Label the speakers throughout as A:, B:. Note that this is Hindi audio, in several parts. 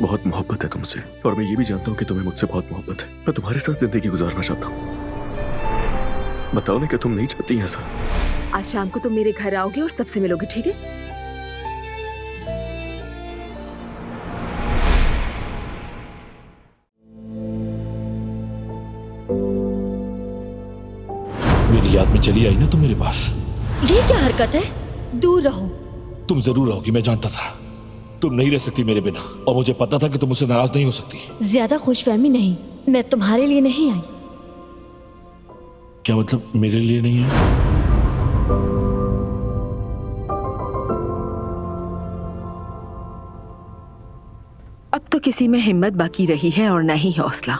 A: बहुत मोहब्बत है तुमसे, और मैं ये भी जानता हूँ कि तुम्हें मुझसे बहुत मोहब्बत है। मैं तुम्हारे साथ जिंदगी गुजारना चाहता हूँ। बताओ ना कि तुम नहीं चाहती ऐसा?
B: आज शाम को तुम मेरे घर आओगे और सबसे मिलोगे, ठीक है?
C: मेरी याद में चली आई ना तुम मेरे पास।
D: ये क्या हरकत है? दूर रहो।
C: तुम जरूर रहोगी, मैं जानता था। तुम नहीं रह सकती मेरे बिना, और मुझे पता था कि तुम मुझसे नाराज नहीं हो सकती।
D: ज्यादा खुशफहमी नहीं, मैं तुम्हारे लिए नहीं आई।
C: क्या मतलब मेरे लिए नहीं है?
E: अब तो किसी में हिम्मत बाकी रही है और न ही हौसला।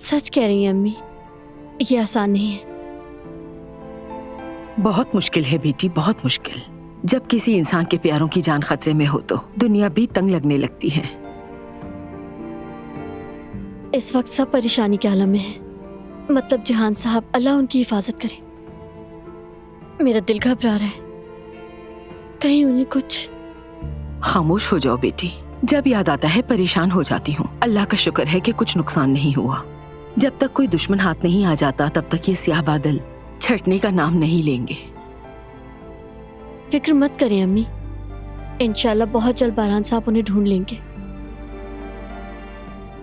D: सच कह रही हैं अम्मी, ये आसान नहीं है।
E: बहुत मुश्किल है बेटी, बहुत मुश्किल। जब किसी इंसान के प्यारों की जान खतरे में हो तो दुनिया भी तंग लगने लगती है।
D: इस वक्त सब परेशानी के आलम में है। मतलब जहान साहब, अल्लाह उनकी हिफाजत करे। मेरा दिल घबरा रहा है, कहीं उन्हें कुछ।
E: खामोश हो जाओ बेटी, जब याद आता है परेशान हो जाती हूँ। अल्लाह का शुक्र है कि कुछ नुकसान नहीं हुआ। जब तक कोई दुश्मन हाथ नहीं आ जाता तब तक ये स्याह बादल छटने का नाम नहीं लेंगे।
D: फिक्र मत करें अम्मी, इंशाल्लाह बहुत जल्द बारान साहब उन्हें ढूंढ लेंगे।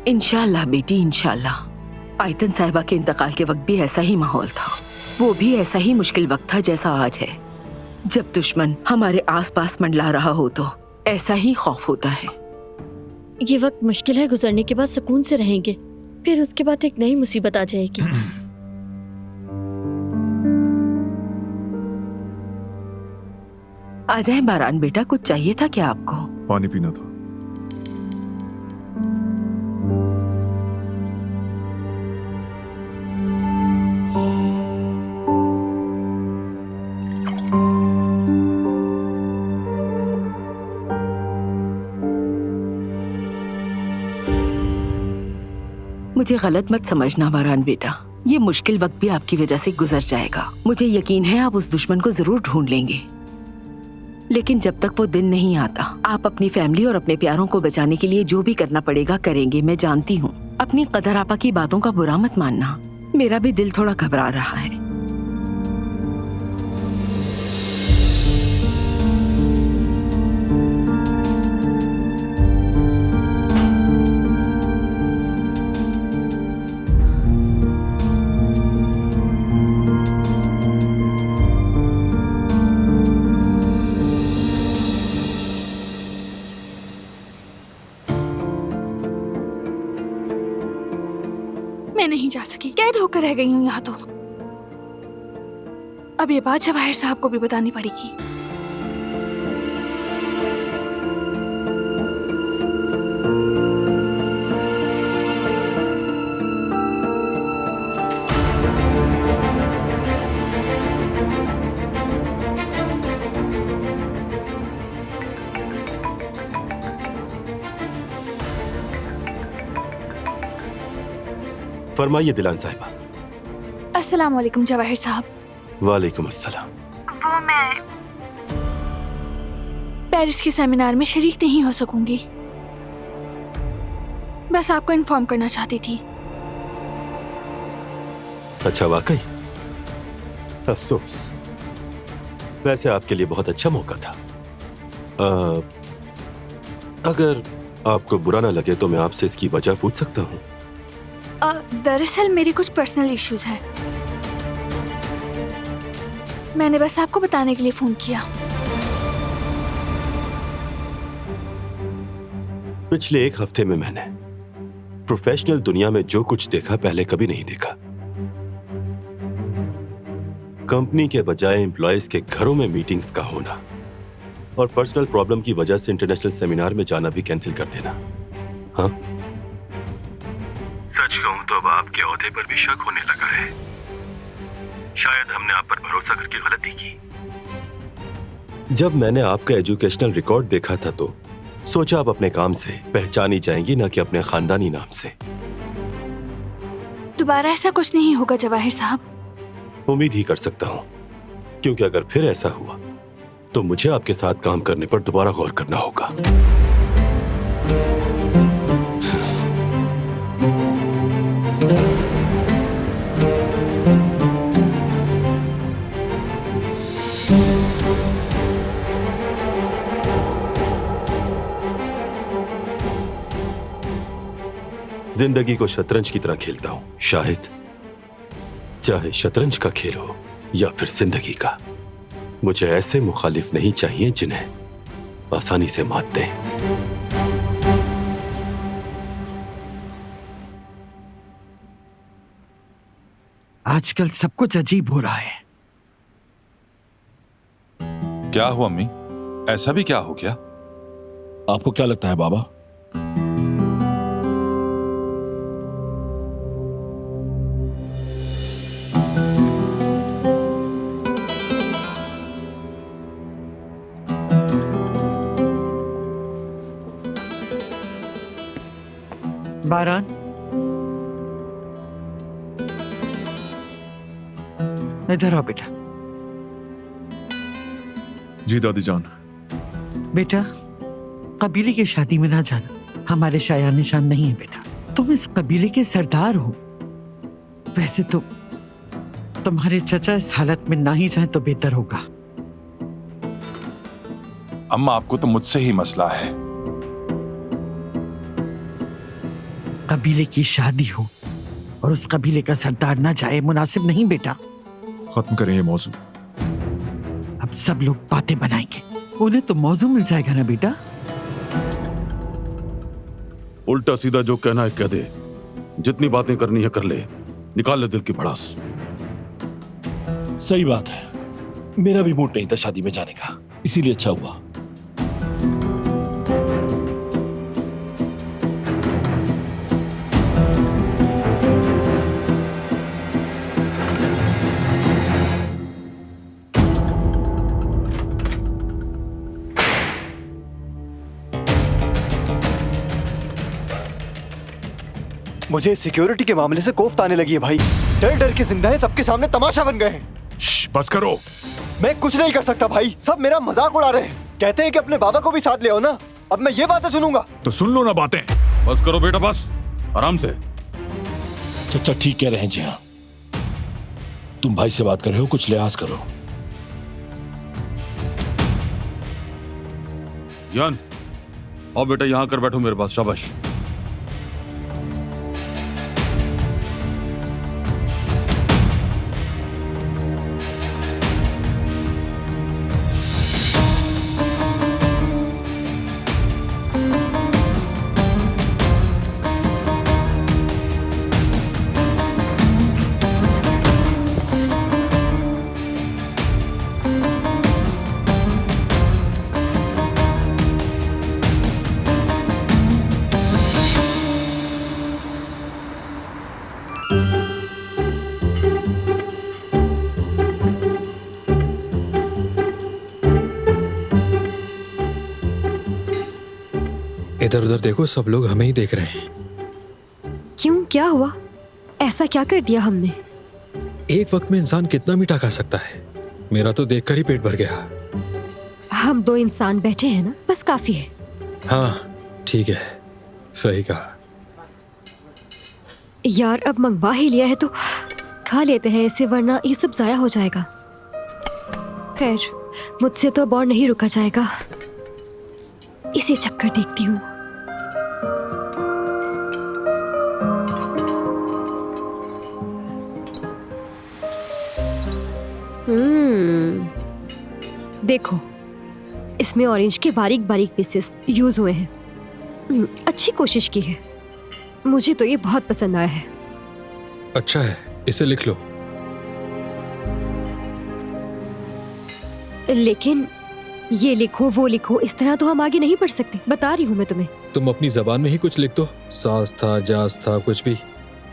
E: इंशाल्लाह बेटी, इंशाल्लाह। आयतन साहिबा के इंतकाल के वक्त भी ऐसा ही माहौल था। वो भी ऐसा ही मुश्किल वक्त था जैसा आज है। जब दुश्मन हमारे आसपास मंडला रहा हो तो ऐसा ही खौफ होता है।
D: ये वक्त मुश्किल है, गुजरने के बाद सुकून से रहेंगे, फिर उसके बाद एक नई मुसीबत आ जाएगी।
E: आ जाए बारान बेटा, कुछ चाहिए था क्या आपको?
A: पानी पीना था।
E: मुझे गलत मत समझना बारान बेटा, ये मुश्किल वक्त भी आपकी वजह से गुजर जाएगा। मुझे यकीन है आप उस दुश्मन को जरूर ढूंढ लेंगे। लेकिन जब तक वो दिन नहीं आता, आप अपनी फैमिली और अपने प्यारों को बचाने के लिए जो भी करना पड़ेगा करेंगे। मैं जानती हूँ। अपनी कदर आपा की बातों का बुरा मत मानना। मेरा भी दिल थोड़ा घबरा रहा है।
F: मैं नहीं जा सकी, कैद होकर रह गई हूँ यहाँ तो। अब ये बात जवाहिर साहब को भी बतानी पड़ेगी।
G: फरमाइए दिलान साहिबा।
F: अस्सलाम वालेकुम जवाहिर साहब।
G: वालेकुम अस्सलाम।
F: वो मैं पेरिस के सेमिनार में शरीक नहीं हो सकूंगी, बस आपको इन्फॉर्म करना चाहती थी।
G: अच्छा, वाकई अफसोस। वैसे आपके लिए बहुत अच्छा मौका था। अगर आपको बुरा ना लगे तो मैं आपसे इसकी वजह पूछ सकता हूँ?
F: दरअसल मेरे कुछ पर्सनल इश्यूज हैं। मैंने बस आपको बताने के लिए फोन किया।
G: पिछले एक हफ्ते में मैंने प्रोफेशनल दुनिया में जो कुछ देखा पहले कभी नहीं देखा। कंपनी के बजाय एम्प्लॉयज के घरों में मीटिंग्स का होना और पर्सनल प्रॉब्लम की वजह से इंटरनेशनल सेमिनार में जाना भी कैंसिल कर देना। हाँ, सच कहूं तो अब आपके ओहदे पर भी शक होने लगा है। शायद हमने आप पर भरोसा करके गलती की। जब मैंने आपका एजुकेशनल रिकॉर्ड देखा था तो सोचा आप अपने काम से पहचानी जाएंगी, ना कि अपने खानदानी नाम से।
F: दोबारा ऐसा कुछ नहीं होगा जवाहिर साहब।
G: उम्मीद ही कर सकता हूं, क्योंकि अगर फिर ऐसा हुआ तो मुझे आपके साथ काम करने पर दोबारा गौर करना होगा। जिंदगी को शतरंज की तरह खेलता हूं शाहिद। चाहे शतरंज का खेल हो या फिर जिंदगी का, मुझे ऐसे मुखालिफ नहीं चाहिए जिन्हें आसानी से मात दें।
H: आजकल सब कुछ अजीब हो रहा है।
I: क्या हुआ अम्मी? ऐसा भी क्या हो गया?
C: आपको क्या लगता है बाबा?
H: बारान, इधर आओ बेटा।
I: जी दादी जान।
H: बेटा, कबीले की शादी में ना जाना, हमारे शायान निशान नहीं है बेटा। तुम इस कबीले के सरदार हो। वैसे तो तुम्हारे चचा इस हालत में ना ही जाए तो बेहतर होगा।
I: अम्मा आपको तो मुझसे ही मसला है।
H: कबीले की शादी हो और उस कबीले का सरदार ना जाए, मुनासिब नहीं बेटा।
I: खत्म करें ये मौजू।
H: अब सब लोग बातें बनाएंगे, उन्हें तो मौजू मिल जाएगा ना बेटा।
J: उल्टा सीधा जो कहना है कह दे, जितनी बातें करनी है कर ले, निकाल ले दिल की भड़ास।
C: सही बात है, मेरा भी मूड नहीं था शादी में जाने का, इसीलिए अच्छा हुआ।
K: मुझे सिक्योरिटी के मामले से कोफ्त आने लगी है भाई। डर डर के जिंदा है, सबके सामने तमाशा बन गए हैं।
I: बस करो।
K: मैं कुछ नहीं कर सकता भाई, सब मेरा मजाक उड़ा रहे हैं। कहते हैं कि अपने बाबा को भी साथ ले आओ ना। अब मैं ये बातें सुनूंगा?
I: तो सुन लो ना बातें।
J: बस करो बेटा, बस आराम से।
C: चचा ठीक कह रहे हैं जी हाँ। तुम भाई से बात कर रहे हो, कुछ लिहाज करो।
J: यान, आओ बेटा यहाँ कर बैठो मेरे पास। शाबाश।
L: इधर उधर देखो, सब लोग हमें ही देख रहे हैं।
D: क्यों, क्या हुआ? ऐसा क्या कर दिया हमने?
L: एक वक्त में इंसान कितना मीठा खा सकता है? मेरा तो देखकर ही पेट भर गया।
D: हम दो इंसान बैठे हैं ना, बस काफी है।
L: हाँ ठीक है, सही कहा।
D: यार अब मंगवा ही लिया है तो खा लेते हैं इसे, वरना ये सब जाया हो जाएगा। खैर, मुझसे तो अब और नहीं रुका जाएगा। इसे चक्कर देखती हूँ। देखो, इसमें ऑरेंज के बारीक बारीक पीसेस यूज हुए हैं। अच्छी कोशिश की है, मुझे तो ये बहुत पसंद आया है।
L: अच्छा है, इसे लिख लो।
D: लेकिन ये लिखो वो लिखो, इस तरह तो हम आगे नहीं बढ़ सकते। बता रही हूँ मैं तुम्हें।
L: तुम अपनी जबान में ही कुछ लिख दो, सास था, जास था, कुछ भी।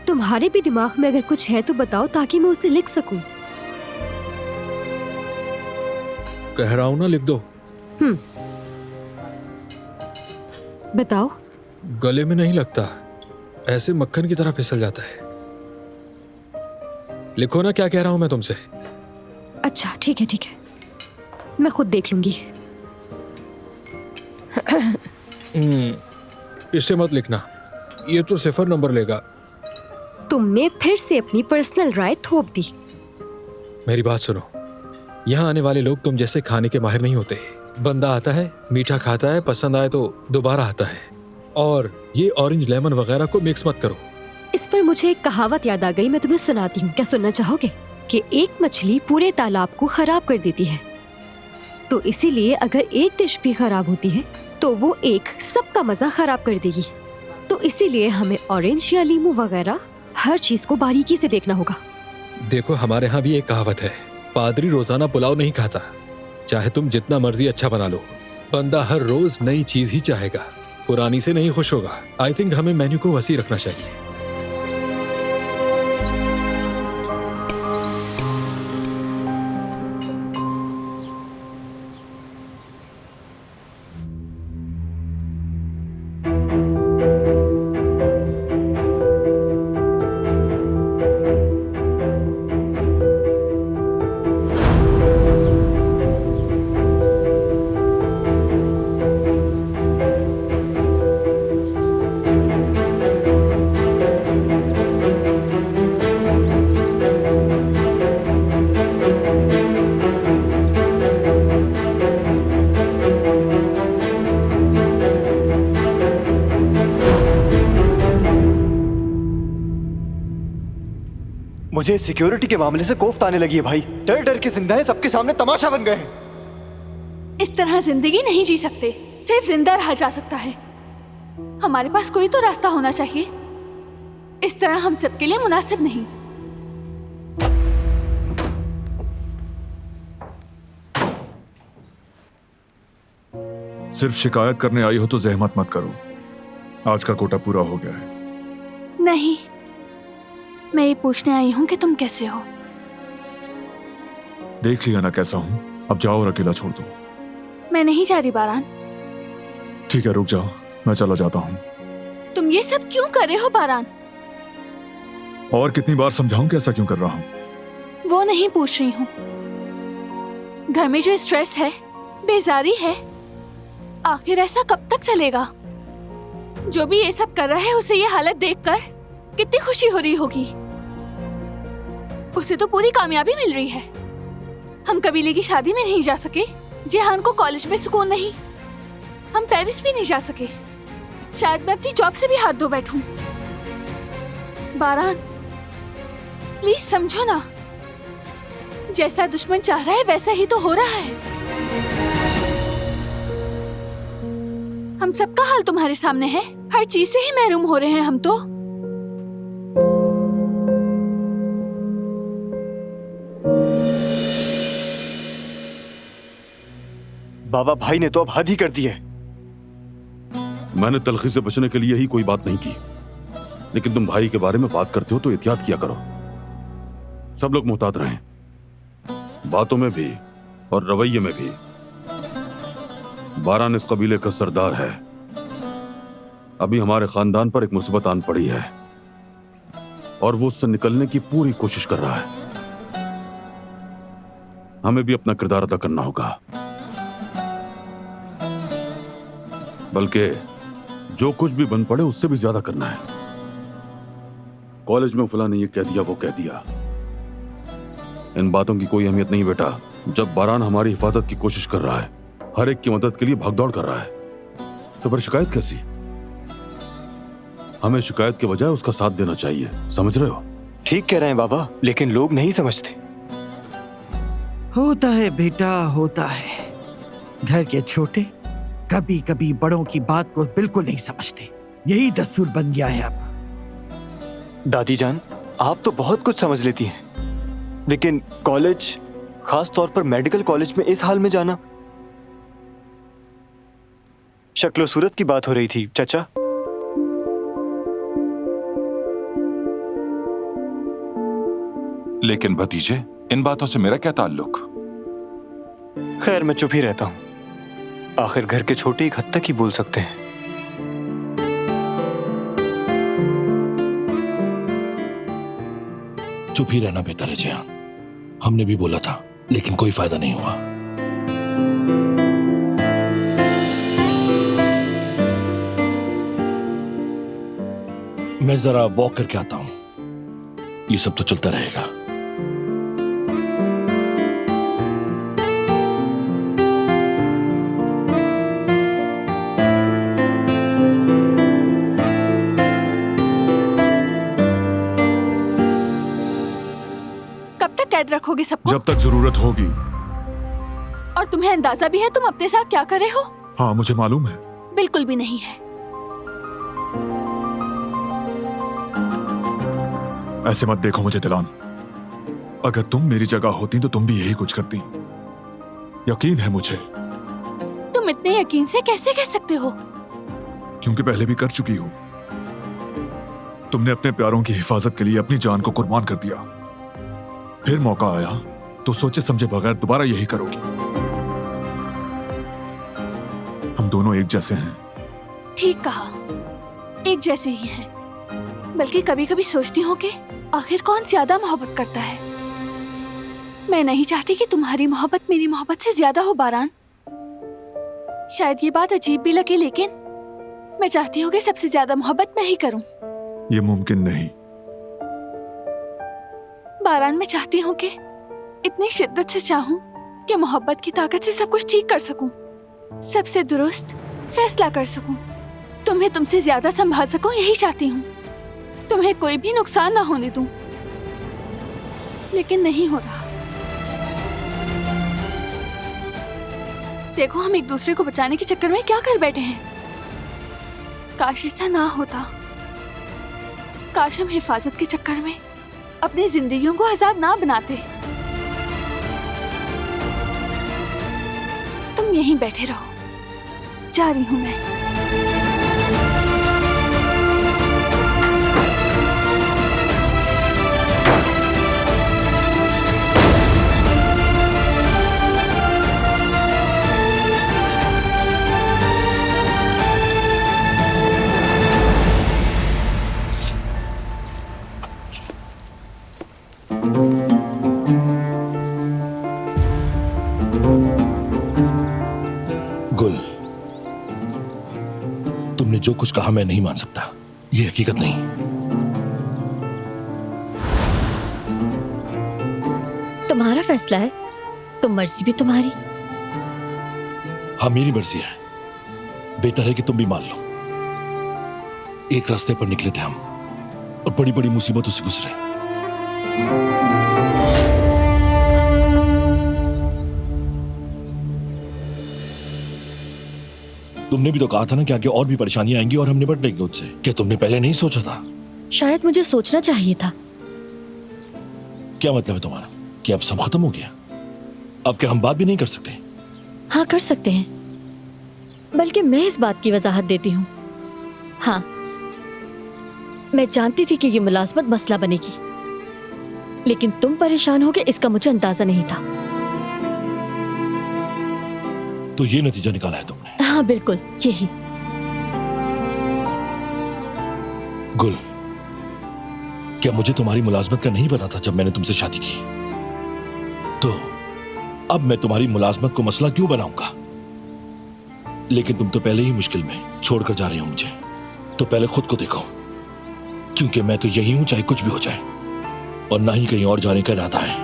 D: तुम्हारे भी दिमाग में अगर कुछ है तो बताओ, ताकि मैं उसे लिख सकूं।
L: कह रहा हूं ना, लिख दो।
D: बताओ।
L: गले में नहीं लगता, ऐसे मक्खन की तरह फिसल जाता है। लिखो ना, क्या कह रहा हूं मैं तुमसे।
D: अच्छा ठीक है ठीक है, मैं खुद देख लूंगी।
L: इसे मत लिखना, ये तो 0 नंबर लेगा।
D: तुमने फिर से अपनी पर्सनल राय थोप दी।
L: मेरी बात सुनो, यहाँ आने वाले लोग तुम जैसे खाने के माहिर नहीं होते। बंदा आता है, मीठा खाता है, पसंद आए तो दोबारा आता है। और ये ऑरेंज लेमन वगैरह को मिक्स मत करो।
D: इस पर मुझे एक कहावत याद आ गई, मैं तुम्हें सुनाती हूँ, क्या सुनना चाहोगे? कि एक मछली पूरे तालाब को खराब कर देती है, तो इसीलिए अगर एक डिश भी खराब होती है तो वो एक सबका मजा खराब कर देगी। तो इसीलिए हमें ऑरेंज या लीमू वगैरह हर चीज को बारीकी से देखना होगा।
L: देखो, हमारे यहाँ भी एक कहावत है, पादरी रोजाना पुलाव नहीं खाता। चाहे तुम जितना मर्जी अच्छा बना लो, बंदा हर रोज नई चीज ही चाहेगा, पुरानी से नहीं खुश होगा। आई थिंक हमें मेन्यू को वसी रखना चाहिए।
K: मुझे सिक्योरिटी के मामले से कोफ्त आने लगी है भाई। डर डर के जिंदा है, सबके सामने तमाशा बन गए हैं।
F: इस तरह जिंदगी नहीं जी सकते, सिर्फ जिंदा रहा जा सकता है। हमारे पास कोई तो रास्ता होना चाहिए, इस तरह हम सबके लिए मुनासिब नहीं।
I: सिर्फ शिकायत करने आई हो तो जहमत मत करो, आज का कोटा पूरा हो गया है।
F: नहीं, मैं ये पूछने आई हूँ कि तुम कैसे हो।
I: देख लिया ना कैसा हूँ, अब जाओ और अकेला छोड़ दो।
F: मैं नहीं जा रही बारान।
I: ठीक है, रुक जाओ, मैं चला जाता हूँ।
F: तुम ये सब क्यों कर रहे हो बारान?
I: और कितनी बार समझाऊं कि ऐसा क्यों कर रहा हूँ?
F: वो नहीं पूछ रही हूँ। घर में जो स्ट्रेस है, बेजारी है, आखिर ऐसा कब तक चलेगा? जो भी ये सब कर रहा है उसे ये हालत देखकर कितनी खुशी हो रही होगी। उसे तो पूरी कामयाबी मिल रही है। हम कबीले की शादी में नहीं जा सके, जेहान को कॉलेज में सुकून नहीं, हम पेरिस भी नहीं जा सके। शायद मैं अपनी जॉब से भी हाथ धो बैठूं। बारान, प्लीज समझो ना, जैसा दुश्मन चाह रहा है वैसा ही तो हो रहा है। हम सबका हाल तुम्हारे सामने है, हर चीज से ही महरूम हो रहे हैं हम तो।
K: बाबा, भाई ने तो अब हद ही कर दी है।
J: मैंने तलखी से बचने के लिए ही कोई बात नहीं की, लेकिन तुम भाई के बारे में बात करते हो तो एहतियात किया करो। सब लोग मुहतात रहें, बातों में भी और रवैये में भी। बारान इस कबीले का सरदार है। अभी हमारे खानदान पर एक मुसीबत आन पड़ी है और वो उससे निकलने की पूरी कोशिश कर रहा है। हमें भी अपना किरदार अदा करना होगा, बल्कि जो कुछ भी बन पड़े उससे भी ज्यादा करना है। कॉलेज में फलां ने ये कह दिया, वो कह दिया, इन बातों की कोई अहमियत नहीं बेटा। जब बारान हमारी हिफाजत की कोशिश कर रहा है, हर एक की मदद के लिए भागदौड़ कर रहा है, तो फिर शिकायत कैसी? हमें शिकायत के बजाय उसका साथ देना चाहिए, समझ रहे हो?
K: ठीक कह रहे हैं बाबा, लेकिन लोग नहीं समझते।
H: होता है बेटा, होता है। घर के छोटे कभी कभी बड़ों की बात को बिल्कुल नहीं समझते, यही दस्तूर बन गया है अब।
K: दादी जान, आप तो बहुत कुछ समझ लेती हैं, लेकिन कॉलेज, खास तौर पर मेडिकल कॉलेज में इस हाल में जाना। शक्लो सूरत की बात हो रही थी चाचा।
I: लेकिन भतीजे, इन बातों से मेरा क्या ताल्लुक?
K: खैर, मैं चुप ही रहता हूं। आखिर घर के छोटे एक हद तक ही बोल सकते हैं।
C: चुप ही रहना बेहतर है जियान। हमने भी बोला था, लेकिन कोई फायदा नहीं हुआ। मैं जरा वॉक करके आता हूं, ये सब तो चलता रहेगा।
F: कैद रखोगे सबको?
I: जब तक जरूरत होगी।
F: और तुम्हें अंदाजा भी है तुम अपने साथ क्या कर रहे हो?
I: हाँ, मुझे मालूम है।
F: बिल्कुल भी नहीं है।
I: ऐसे मत देखो मुझे दिलान। अगर तुम मेरी जगह होती तो तुम भी यही कुछ करती। यकीन है मुझे।
F: तुम इतने यकीन से कैसे कह सकते हो?
I: क्योंकि पहले भी कर चुकी हूं। तुमने अपने प्यारों की हिफाजत के लिए अपनी जान को कुर्बान कर दिया। फिर मौका आया तो सोचे समझे बगैर दोबारा यही करोगी। हम दोनों एक जैसे हैं।
F: ठीक कहा, एक जैसे ही हैं। बल्कि कभी कभी सोचती हूँ कि आखिर कौन ज्यादा मोहब्बत करता है। मैं नहीं चाहती कि तुम्हारी मोहब्बत मेरी मोहब्बत से ज्यादा हो बारान। शायद ये बात अजीब भी लगे, लेकिन मैं चाहती हूँ कि सबसे ज्यादा मोहब्बत मैं ही करूं।
I: ये मुमकिन नहीं।
F: बारान, मैं चाहती हूँ कि इतनी शिद्दत से चाहूं कि मोहब्बत की ताकत से सब कुछ ठीक कर सकूं, सबसे दुरुस्त फैसला कर सकूं, तुम्हें तुमसे ज्यादा संभाल सकूं, यही चाहती हूँ। तुम्हें कोई भी नुकसान ना होने दूं, लेकिन नहीं हो रहा। देखो, हम एक दूसरे को बचाने के चक्कर में क्या कर बैठे हैं। काश ऐसा ना होता। काश हम हिफाजत के चक्कर में अपनी जिंदगियों को अजाब ना बनाते। तुम यहीं बैठे रहो, जा रही हूं मैं।
C: गुल, तुमने जो कुछ कहा मैं नहीं मान सकता। ये हकीकत नहीं।
D: तुम्हारा फैसला है, तो मर्जी भी तुम्हारी।
C: हाँ, मेरी मर्जी है। बेहतर है कि तुम भी मान लो। एक रास्ते पर निकले थे हम और बड़ी बड़ी मुसीबतों से गुजरे। तुमने भी तो कहा था ना कि आगे और भी परेशानियां आएंगी और हम निपट लेंगे उससे। क्या तुमने पहले नहीं सोचा था?
D: शायद मुझे सोचना चाहिए था।
C: क्या मतलब है तुम्हारा कि अब सब खत्म हो गया? अब क्या हम बात भी नहीं कर सकते?
D: हाँ, कर सकते हैं, बल्कि मैं इस बात की वजाहत देती हूँ। हाँ, मैं जानती थी कि ये मुलाजमत मसला बनेगी, लेकिन तुम परेशान होगे इसका मुझे अंदाजा नहीं था।
C: तो ये नतीजा निकाला है तुमने?
D: हाँ, बिल्कुल यही।
C: गुल, क्या मुझे तुम्हारी मुलाजमत का नहीं पता था जब मैंने तुमसे शादी की? तो अब मैं तुम्हारी मुलाजमत को मसला क्यों बनाऊंगा? लेकिन तुम तो पहले ही मुश्किल में छोड़कर जा रहे हो मुझे। तो पहले खुद को देखो, क्योंकि मैं तो यही हूं चाहे कुछ भी हो जाए, और ना ही कहीं और जाने का इरादा है।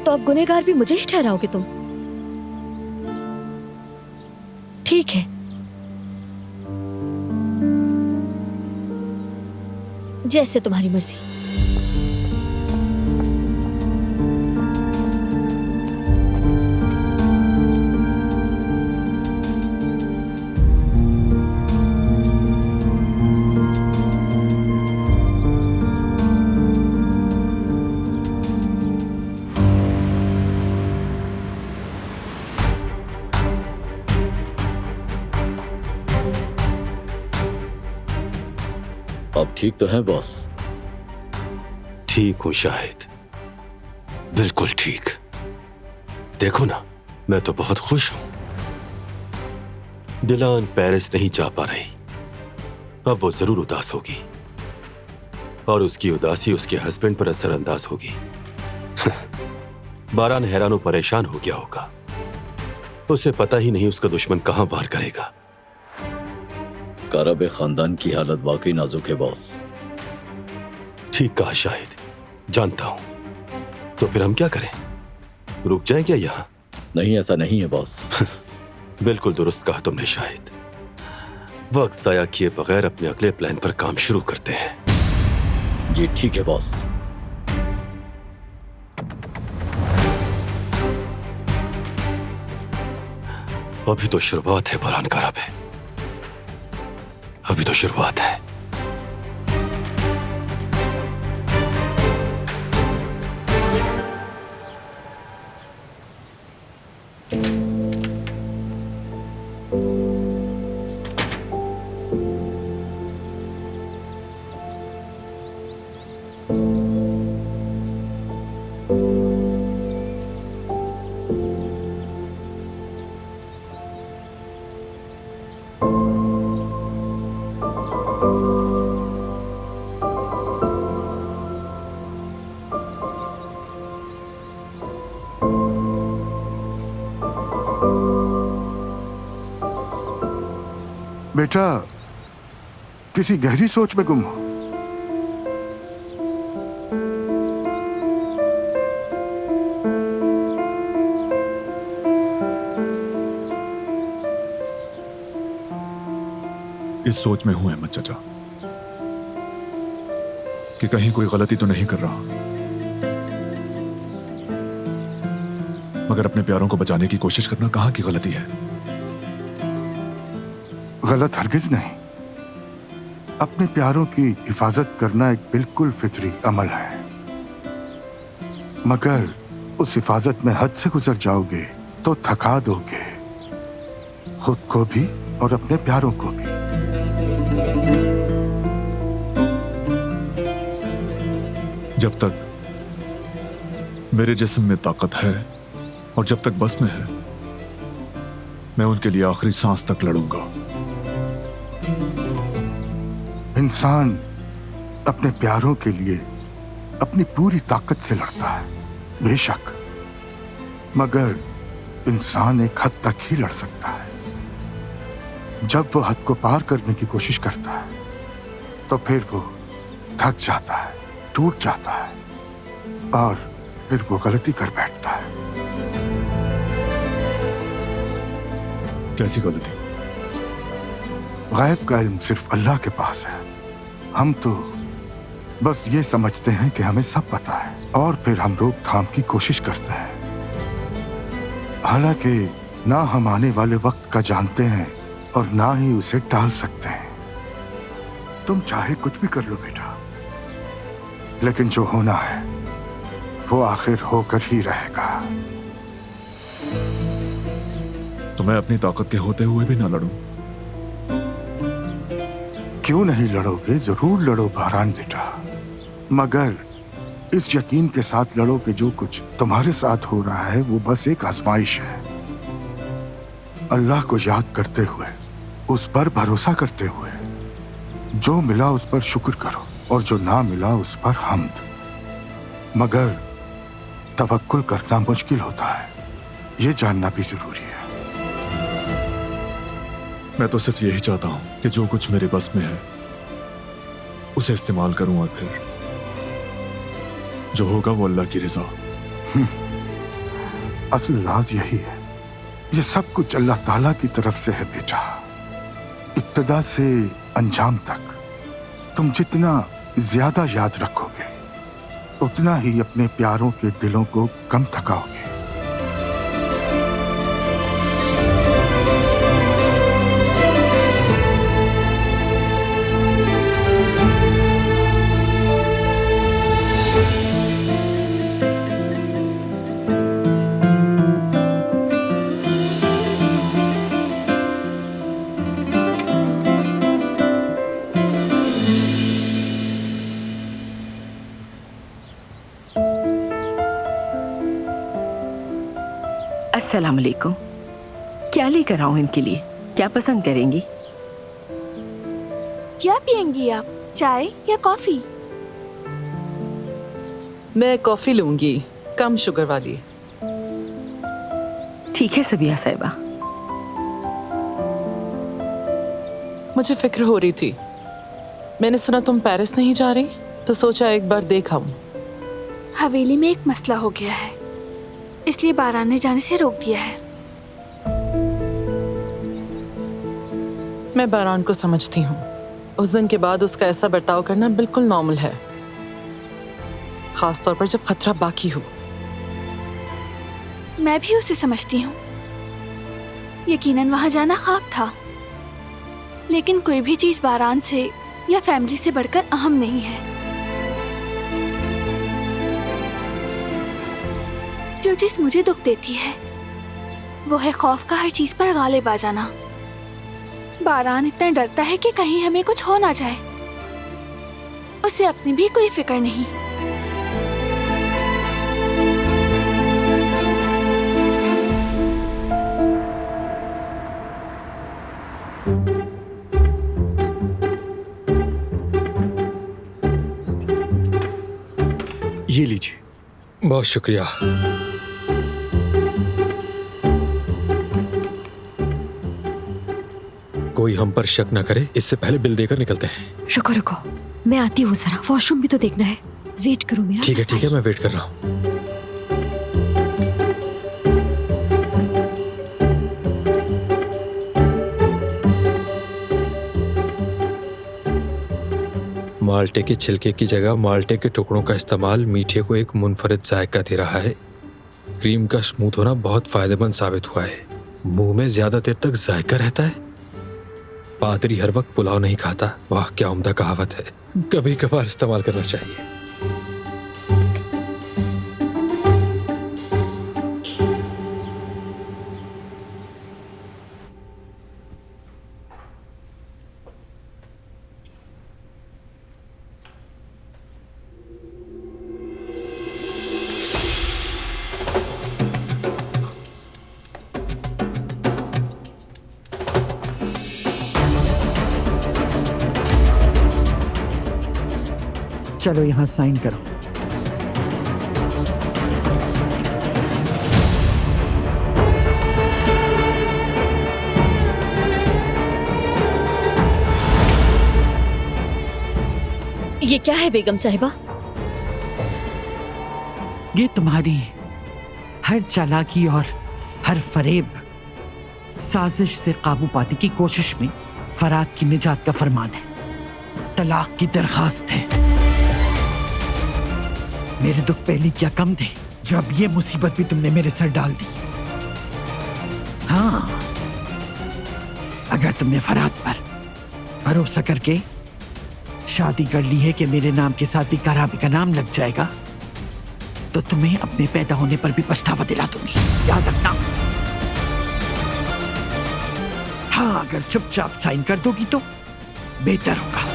D: तो अब गुनहगार भी मुझे ही ठहराओगे तुम? ठीक है, जैसे तुम्हारी मर्जी।
A: अब ठीक तो है बॉस?
G: ठीक हूं शाहिद, बिल्कुल ठीक। देखो ना, मैं तो बहुत खुश हूं। दिलान पेरिस नहीं जा पा रही, अब वो जरूर उदास होगी, और उसकी उदासी उसके हस्बैंड पर असरअंदाज होगी। बारान हैरान और परेशान हो गया होगा। उसे पता ही नहीं उसका दुश्मन कहां वार करेगा।
A: कारब खानदान की हालत वाकई नाजुक है बॉस।
G: ठीक कहा शाहिद, जानता हूं। तो फिर हम क्या करें? रुक जाएं क्या यहां?
A: नहीं, ऐसा नहीं है बॉस।
G: बिल्कुल दुरुस्त कहा तुमने शाहिद। वक्त जाया किए बगैर अपने अगले प्लान पर काम शुरू करते हैं।
A: जी ठीक है बॉस।
G: अभी तो शुरुआत है बुरहान कराबे, अभी तो शुरुआत है।
M: बेटा किसी गहरी सोच में गुम हो।
I: इस सोच में हूं अहमद चाचा कि कहीं कोई गलती तो नहीं कर रहा, मगर अपने प्यारों को बचाने की कोशिश करना कहां की गलती है?
M: गलत हरगिज नहीं। अपने प्यारों की हिफाजत करना एक बिल्कुल फितरी अमल है, मगर उस हिफाजत में हद से गुजर जाओगे तो थका दोगे खुद को भी और अपने प्यारों को भी।
I: जब तक मेरे जिस्म में ताकत है और जब तक बस में है, मैं उनके लिए आखिरी सांस तक लड़ूंगा।
M: इंसान अपने प्यारों के लिए अपनी पूरी ताकत से लड़ता है, बेशक, मगर इंसान एक हद तक ही लड़ सकता है। जब वो हद को पार करने की कोशिश करता है तो फिर वो थक जाता है, टूट जाता है और फिर वो गलती कर बैठता है।
I: कैसी गलती?
M: गायब का इल्म सिर्फ अल्लाह के पास है। हम तो बस ये समझते हैं कि हमें सब पता है और फिर हम रोकथाम की कोशिश करते हैं, हालांकि ना हम आने वाले वक्त का जानते हैं और ना ही उसे टाल सकते हैं। तुम चाहे कुछ भी कर लो बेटा, लेकिन जो होना है वो आखिर होकर ही रहेगा।
I: तो मैं अपनी ताकत के होते हुए भी ना लड़ूं?
M: क्यों नहीं लड़ोगे? जरूर लड़ो बहरान बेटा, मगर इस यकीन के साथ लड़ो कि जो कुछ तुम्हारे साथ हो रहा है वो बस एक आजमाइश है। अल्लाह को याद करते हुए, उस पर भरोसा करते हुए, जो मिला उस पर शुक्र करो और जो ना मिला उस पर हम्द। मगर तवक्कुल करना मुश्किल होता है, ये जानना भी जरूरी है।
I: मैं तो सिर्फ यही चाहता हूं कि जो कुछ मेरे बस में है उसे इस्तेमाल करूं और फिर जो होगा वो अल्लाह की रज़ा।
M: असल राज यही है, ये सब कुछ अल्लाह ताला की तरफ से है बेटा। इब्तिदा से अंजाम तक तुम जितना ज्यादा याद रखोगे उतना ही अपने प्यारों के दिलों को कम थकाओगे।
E: अस्सलाम वालेकुम। क्या लेकर आऊं इनके लिए? क्या पसंद करेंगी?
F: क्या पियेंगी आप, चाय या कॉफी?
N: मैं कॉफी लूंगी, कम शुगर वाली।
E: ठीक है सबिया साहिबा।
N: मुझे फिक्र हो रही थी, मैंने सुना तुम पेरिस नहीं जा रही, तो सोचा एक बार देख आऊं।
F: हवेली में एक मसला हो गया है, इसलिए बारान ने जाने से रोक दिया है।
N: मैं बारान को समझती हूँ। उस दिन के बाद उसका ऐसा बर्ताव करना बिल्कुल नॉर्मल है, खास तौर पर जब खतरा बाकी हो।
F: मैं भी उसे समझती हूँ, यकीनन वहां जाना ख्वाब था, लेकिन कोई भी चीज बारान से या फैमिली से बढ़कर अहम नहीं है। जो चीज मुझे दुख देती है वो है खौफ का हर चीज पर गालिब आ जाना। बारान इतना डरता है कि कहीं हमें कुछ हो ना जाए, उसे अपनी भी कोई फिक्र नहीं।
K: ये लीजिए।
L: बहुत शुक्रिया। कोई हम पर शक न करे, इससे पहले बिल देकर निकलते हैं।
D: रुको रुको, मैं आती हूँ, जरा वॉशरूम भी तो देखना है। वेट करो मेरा।
L: ठीक है, मैं वेट कर रहा हूँ। माल्टे के छिलके की जगह माल्टे के टुकड़ों का इस्तेमाल मीठे को एक मुनफरिद जायका दे रहा है। क्रीम का स्मूथ होना बहुत फायदेमंद साबित हुआ है। मुंह में ज्यादा देर तक जायका रहता है। पादरी हर वक्त पुलाव नहीं खाता। वाह, क्या उम्दा कहावत है। कभी कभार इस्तेमाल करना चाहिए।
H: चलो यहाँ साइन करो।
O: ये क्या है बेगम साहिबा?
H: ये तुम्हारी हर चालाकी और हर फरेब साजिश से काबू पाने की कोशिश में फराद की निजात का फरमान है। तलाक की दरखास्त है। मेरे दुख पहले क्या कम थे, जब ये मुसीबत भी तुमने मेरे सर डाल दी। हाँ, अगर तुमने फराद पर भरोसा करके शादी कर ली है कि मेरे नाम के साथ ही कराबी का नाम लग जाएगा, तो तुम्हें अपने पैदा होने पर भी पछतावा दिला दूंगी, याद रखना। हाँ, अगर चुपचाप साइन कर दोगी तो बेहतर होगा।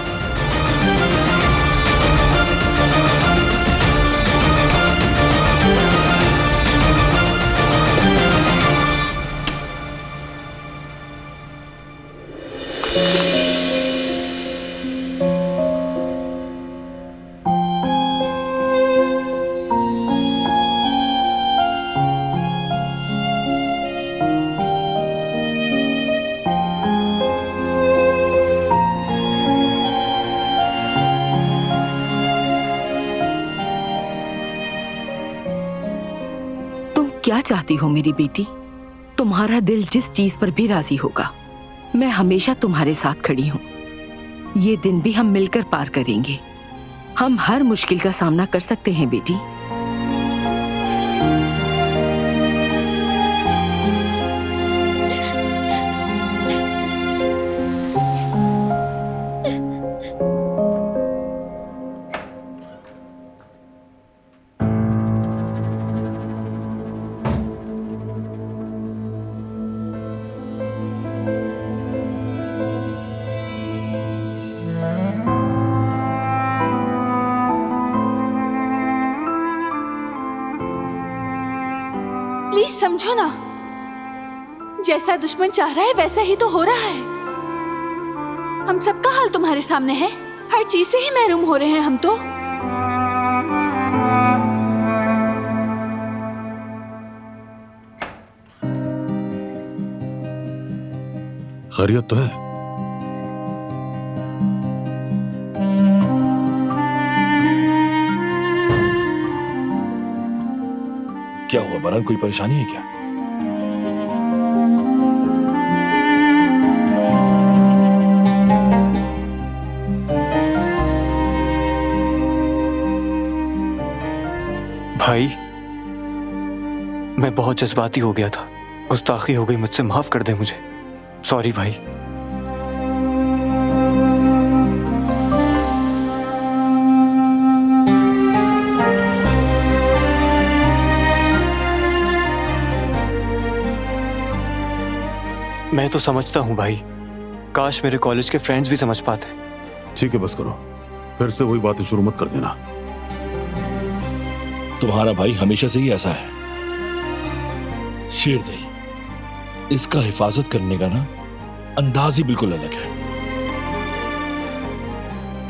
E: क्या चाहती हो मेरी बेटी? तुम्हारा दिल जिस चीज पर भी राजी होगा, मैं हमेशा तुम्हारे साथ खड़ी हूँ। ये दिन भी हम मिलकर पार करेंगे। हम हर मुश्किल का सामना कर सकते हैं बेटी।
F: प्लीज समझो ना, जैसा दुश्मन चाह रहा है वैसा ही तो हो रहा है। हम सबका हाल तुम्हारे सामने है। हर चीज से ही महरूम हो रहे हैं हम तो।
J: खैरियत तो है?
C: क्या हुआ बरन, कोई परेशानी है क्या?
K: भाई, मैं बहुत जज्बाती हो गया था। गुस्ताखी हो गई मुझसे, माफ कर दे मुझे। सॉरी भाई। मैं तो समझता हूँ भाई, काश मेरे कॉलेज के फ्रेंड्स भी समझ पाते।
J: ठीक है, बस करो, फिर से वही बातें शुरू मत कर देना।
C: तुम्हारा भाई हमेशा से ही ऐसा है, शेर दिल। इसका हिफाजत करने का ना अंदाज ही बिल्कुल अलग है।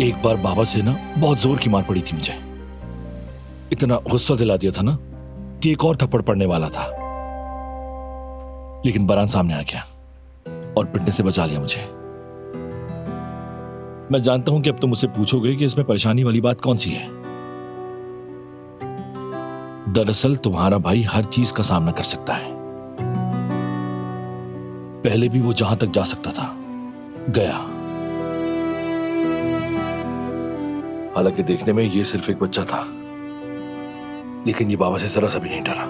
C: एक बार बाबा से ना बहुत जोर की मार पड़ी थी मुझे, इतना गुस्सा दिला दिया था ना कि एक और थप्पड़ पड़ने वाला था, लेकिन बरान सामने आ गया और पिटने से बचा लिया मुझे। मैं जानता हूं कि अब तुम मुझसे पूछोगे कि इसमें परेशानी वाली बात कौन सी है। दरअसल तुम्हारा भाई हर चीज का सामना कर सकता है। पहले भी वो जहां तक जा सकता था गया। हालांकि देखने में ये सिर्फ एक बच्चा था, लेकिन ये बाबा से जरा सा भी नहीं डरा।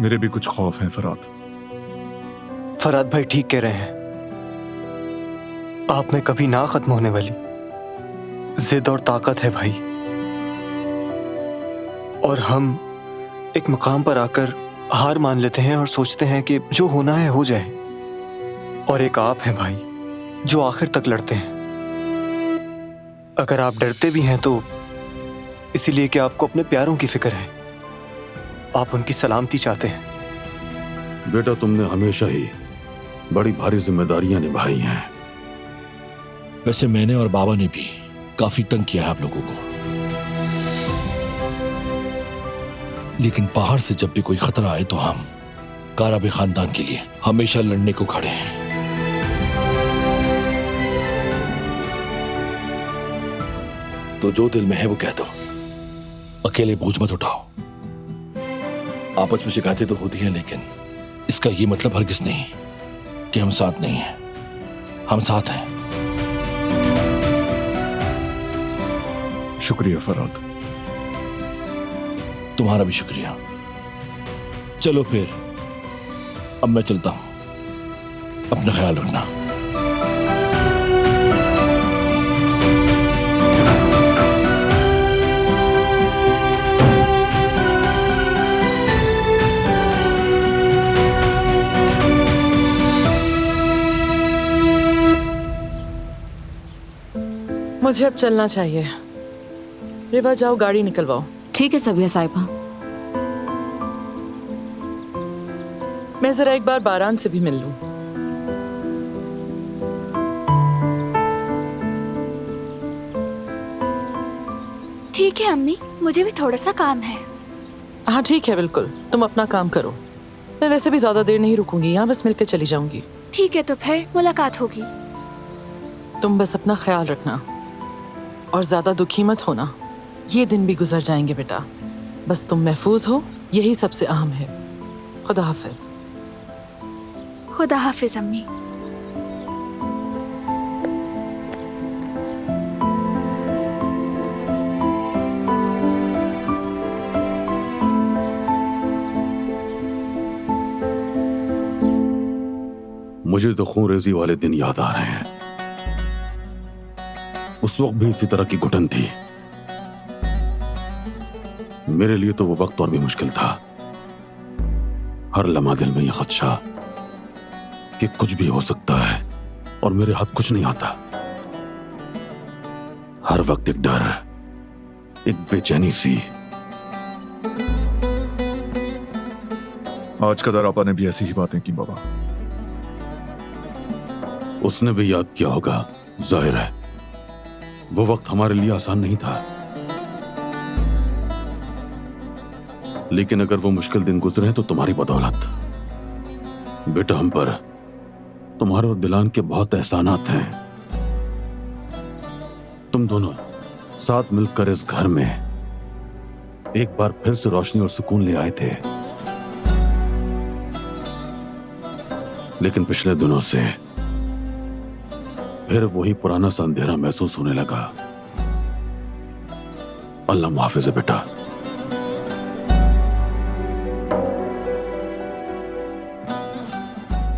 I: मेरे भी कुछ खौफ हैं फराद।
K: फराद भाई ठीक कह रहे हैं। आप में कभी ना खत्म होने वाली जिद और ताकत है भाई, और हम एक मुकाम पर आकर हार मान लेते हैं और सोचते हैं कि जो होना है हो जाए। और एक आप हैं भाई जो आखिर तक लड़ते हैं। अगर आप डरते भी हैं तो इसीलिए कि आपको अपने प्यारों की फिक्र है, आप उनकी सलामती चाहते हैं।
J: बेटा, तुमने हमेशा ही बड़ी भारी जिम्मेदारियां निभाई हैं।
C: वैसे मैंने और बाबा ने भी काफी तंग किया है आप लोगों को, लेकिन बाहर से जब भी कोई खतरा आए तो हम काराबे खानदान के लिए हमेशा लड़ने को खड़े हैं। तो जो दिल में है वो कह दो, अकेले बोझ मत उठाओ। आपस में शिकायतें तो होती हैं, लेकिन इसका ये मतलब हरगिज नहीं कि हम साथ नहीं हैं। हम साथ हैं।
I: शुक्रिया फराद।
C: तुम्हारा भी शुक्रिया। चलो फिर अब मैं चलता हूं, अपना ख्याल रखना।
N: मुझे अब चलना चाहिए। रिवा, जाओ गाड़ी निकलवाओ।
E: ठीक है सबिया साहिबा।
N: मैं जरा एक बार बारान से भी मिल लूं।
F: ठीक है अम्मी, मुझे भी थोड़ा सा काम है।
N: हाँ ठीक है, बिल्कुल, तुम अपना काम करो। मैं वैसे भी ज्यादा देर नहीं रुकूंगी यहाँ, बस मिलकर चली जाऊंगी।
F: ठीक है, तो फिर मुलाकात होगी।
N: तुम बस अपना ख्याल रखना और ज्यादा दुखी मत होना। ये दिन भी गुजर जाएंगे बेटा, बस तुम महफूज हो, यही सबसे अहम है। खुदा हाफिज।
F: खुदा हाफिज अम्मी।
J: मुझे तो खून रेजी वाले दिन याद आ रहे हैं। उस वक्त भी इसी तरह की घुटन थी। मेरे लिए तो वो वक्त और भी मुश्किल था। हर लम्हा दिल में यह खदशा कि कुछ भी हो सकता है और मेरे हाथ कुछ नहीं आता। हर वक्त एक डर, एक बेचैनी सी।
I: आज कदर आपा ने भी ऐसी ही बातें की बाबा।
J: उसने भी याद किया होगा, जाहिर है। वो वक्त हमारे लिए आसान नहीं था, लेकिन अगर वो मुश्किल दिन गुजरे तो तुम्हारी बदौलत। बेटा, हम पर तुम्हारे और दिलान के बहुत एहसानात हैं। तुम दोनों साथ मिलकर इस घर में एक बार फिर से रोशनी और सुकून ले आए थे, लेकिन पिछले दिनों से फिर वही पुराना सा अंधेरा महसूस होने लगा। अल्लाह मुहाफिज है बेटा।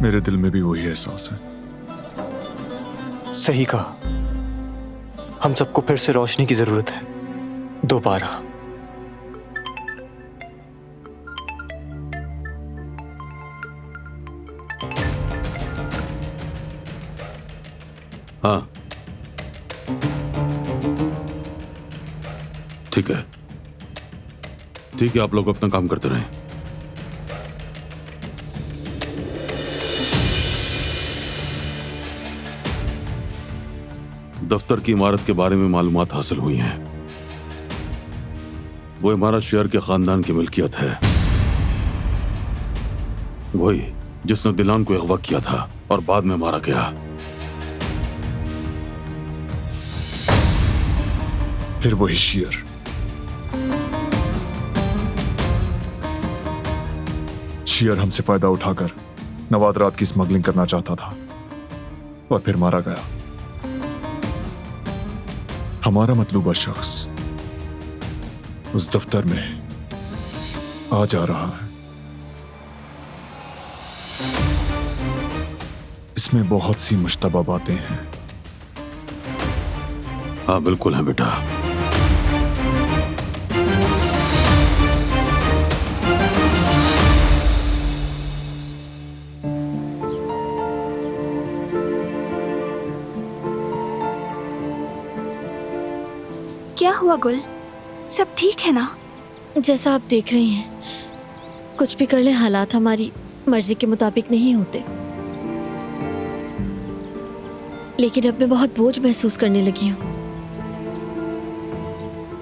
I: मेरे दिल में भी वही एहसास है।
K: सही कहा, हम सबको फिर से रोशनी की जरूरत है, दोबारा।
J: हाँ, ठीक है, ठीक है, आप लोग अपना काम करते रहें। दफ्तर की इमारत के बारे में मालूमात हासिल हुई हैं। वो इमारत शेयर के खानदान की मिल्कियत है, वही जिसने दिलान को अगवा किया था और बाद में मारा गया।
I: फिर वही शेयर हमसे फायदा उठाकर नवादरात की स्मगलिंग करना चाहता था और फिर मारा गया। हमारा मतलूबा शख्स उस दफ्तर में आ जा रहा है। इसमें बहुत सी मुश्तबा बातें हैं।
J: हाँ बिल्कुल है बेटा।
F: क्या हुआ गुल, सब ठीक है ना?
O: जैसा आप देख रही हैं, कुछ भी कर लें हालात हमारी मर्जी के मुताबिक नहीं होते। लेकिन अब मैं बहुत बोझ महसूस करने लगी हूँ।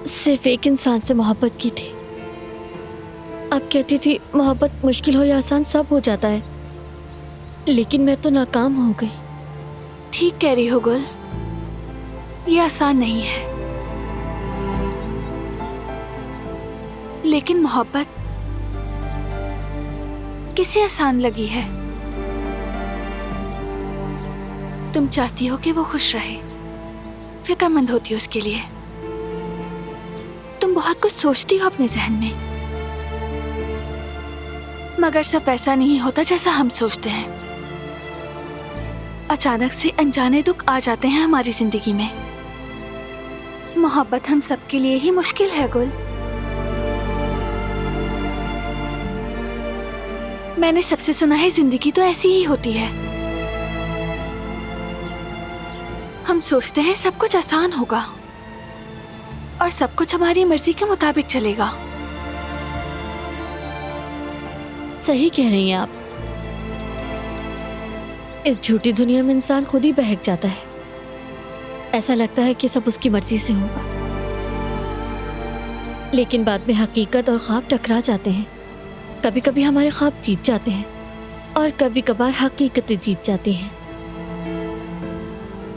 O: सिर्फ एक इंसान से मोहब्बत की थी। अब कहती थी मोहब्बत मुश्किल हो या आसान सब हो जाता है, लेकिन मैं तो नाकाम हो गई।
F: ठीक कह रही हो गुल, ये आसान नहीं है, लेकिन मोहब्बत किसे आसान लगी है? तुम चाहती हो कि वो खुश रहे, फिक्रमंद होती हो उसके लिए। तुम बहुत कुछ सोचती हो अपने जहन में, मगर सब वैसा नहीं होता जैसा हम सोचते हैं। अचानक से अनजाने दुख आ जाते हैं हमारी जिंदगी में। मोहब्बत हम सबके लिए ही मुश्किल है गुल। मैंने सबसे सुना है जिंदगी तो ऐसी ही होती है। हम सोचते हैं सब कुछ आसान होगा और सब कुछ हमारी मर्जी के मुताबिक चलेगा।
O: सही कह रही हैं आप। इस झूठी दुनिया में इंसान खुद ही बहक जाता है। ऐसा लगता है कि सब उसकी मर्जी से होगा, लेकिन बाद में हकीकत और ख्वाब टकरा जाते हैं। कभी कभी हमारे ख्वाब जीत जाते हैं और कभी कभार हकीकतें जीत जाती हैं।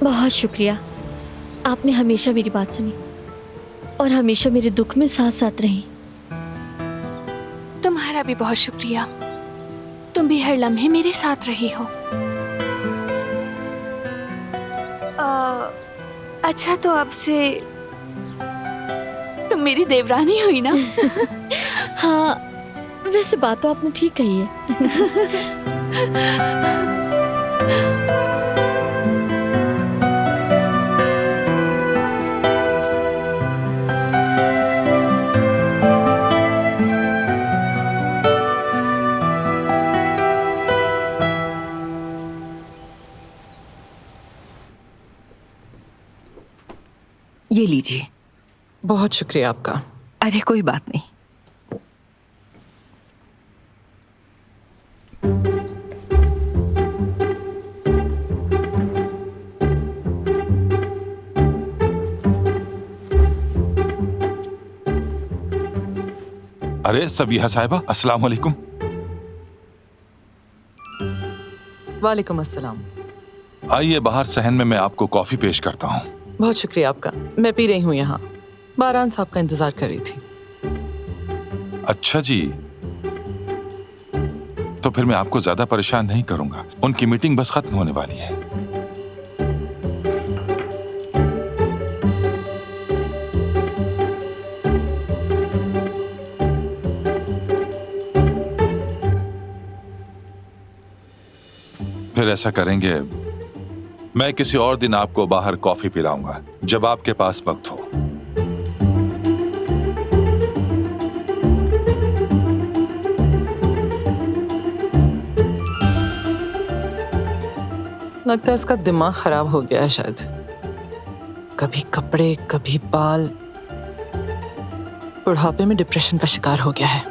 O: बहुत शुक्रिया, आपने हमेशा मेरी बात सुनी और हमेशा मेरे दुख में साथ साथ रही।
F: तुम्हारा भी बहुत शुक्रिया, तुम भी हर लम्हे मेरे साथ रही हो। अच्छा, तो अब से तुम मेरी देवरानी हुई ना?
O: हाँ, वैसे बात तो आपने ठीक कही है।
E: ये लीजिए।
N: बहुत शुक्रिया आपका।
E: अरे कोई बात नहीं।
P: अरे सबिहा साहिबा, अस्सलाम वालेकुम।
N: वालेकुम अस्सलाम।
P: आइए बाहर सहन में मैं आपको कॉफी पेश करता हूँ।
N: बहुत शुक्रिया आपका, मैं पी रही हूँ यहाँ। बारान साहब का इंतजार कर रही थी।
P: अच्छा जी, तो फिर मैं आपको ज्यादा परेशान नहीं करूंगा। उनकी मीटिंग बस खत्म होने वाली है। फिर ऐसा करेंगे, मैं किसी और दिन आपको बाहर कॉफी पिलाऊंगा जब आपके पास वक्त हो।
N: लगता है इसका दिमाग खराब हो गया है शायद। कभी कपड़े, कभी बाल। बुढ़ापे में डिप्रेशन का शिकार हो गया है।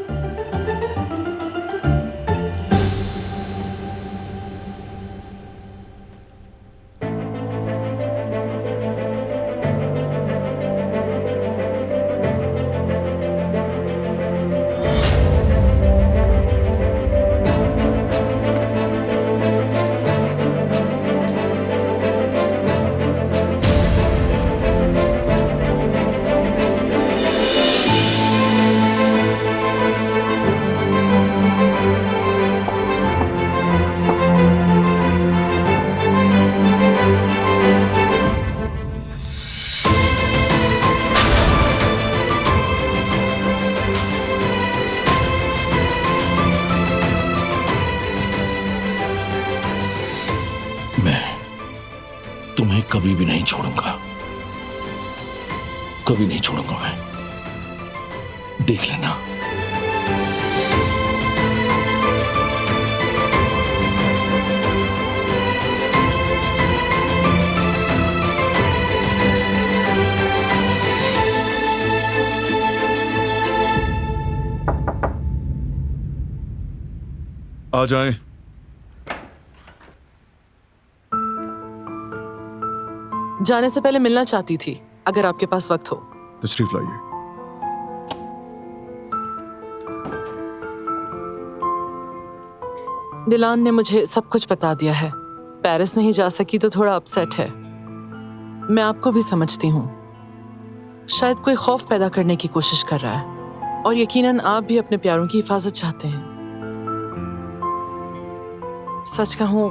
C: तुम्हें कभी भी नहीं छोड़ूंगा, कभी नहीं छोड़ूंगा मैं, देख लेना।
I: आ जाएं।
N: जाने से पहले मिलना चाहती थी, अगर आपके पास वक्त हो।
I: तशरीफ लाइए।
N: दिलान ने मुझे सब कुछ बता दिया है। पेरिस नहीं जा सकी तो थोड़ा अपसेट है। मैं आपको भी समझती हूँ। शायद कोई खौफ पैदा करने की कोशिश कर रहा है, और यकीनन आप भी अपने प्यारों की हिफाजत चाहते हैं। सच कहूँ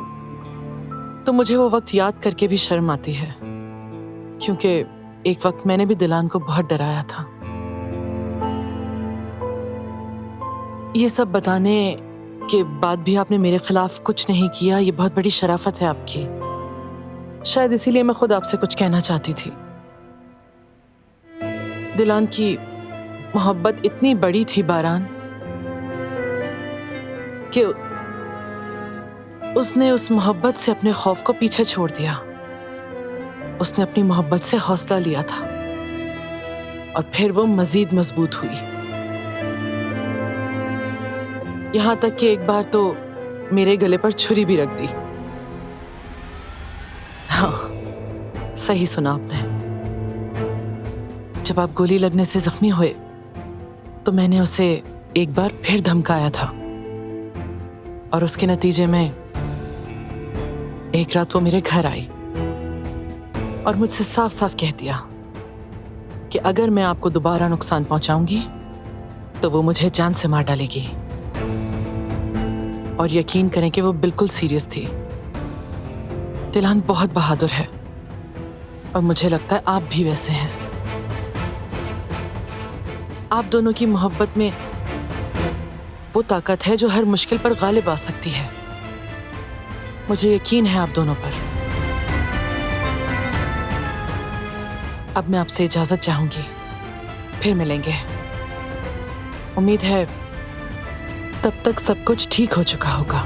N: तो मुझे वो वक्त याद करके भी शर्म आती है, क्योंकि एक वक्त मैंने भी दिलान को बहुत डराया था। ये सब बताने के बाद भी आपने मेरे खिलाफ कुछ नहीं किया, ये बहुत बड़ी शराफत है आपकी। शायद इसीलिए मैं खुद आपसे कुछ कहना चाहती थी। दिलान की मोहब्बत इतनी बड़ी थी बारान, कि उसने उस मोहब्बत से अपने खौफ को पीछे छोड़ दिया। उसने अपनी मोहब्बत से हौसला लिया था, और फिर वो मजीद मजबूत हुई। यहां तक कि एक बार तो मेरे गले पर छुरी भी रख दी। हाँ, सही सुना आपने। जब आप गोली लगने से जख्मी हुए तो मैंने उसे एक बार फिर धमकाया था, और उसके नतीजे में एक रात वो मेरे घर आई और मुझसे साफ साफ कह दिया कि अगर मैं आपको दोबारा नुकसान पहुंचाऊंगी तो वो मुझे जान से मार डालेगी। और यकीन करें कि वो बिल्कुल सीरियस थी। दिलान बहुत बहादुर है, और मुझे लगता है आप भी वैसे हैं। आप दोनों की मोहब्बत में वो ताकत है जो हर मुश्किल पर गालिब आ सकती है। मुझे यकीन है आप दोनों पर। अब मैं आपसे इजाजत चाहूंगी, फिर मिलेंगे। उम्मीद है तब तक सब कुछ ठीक हो चुका होगा।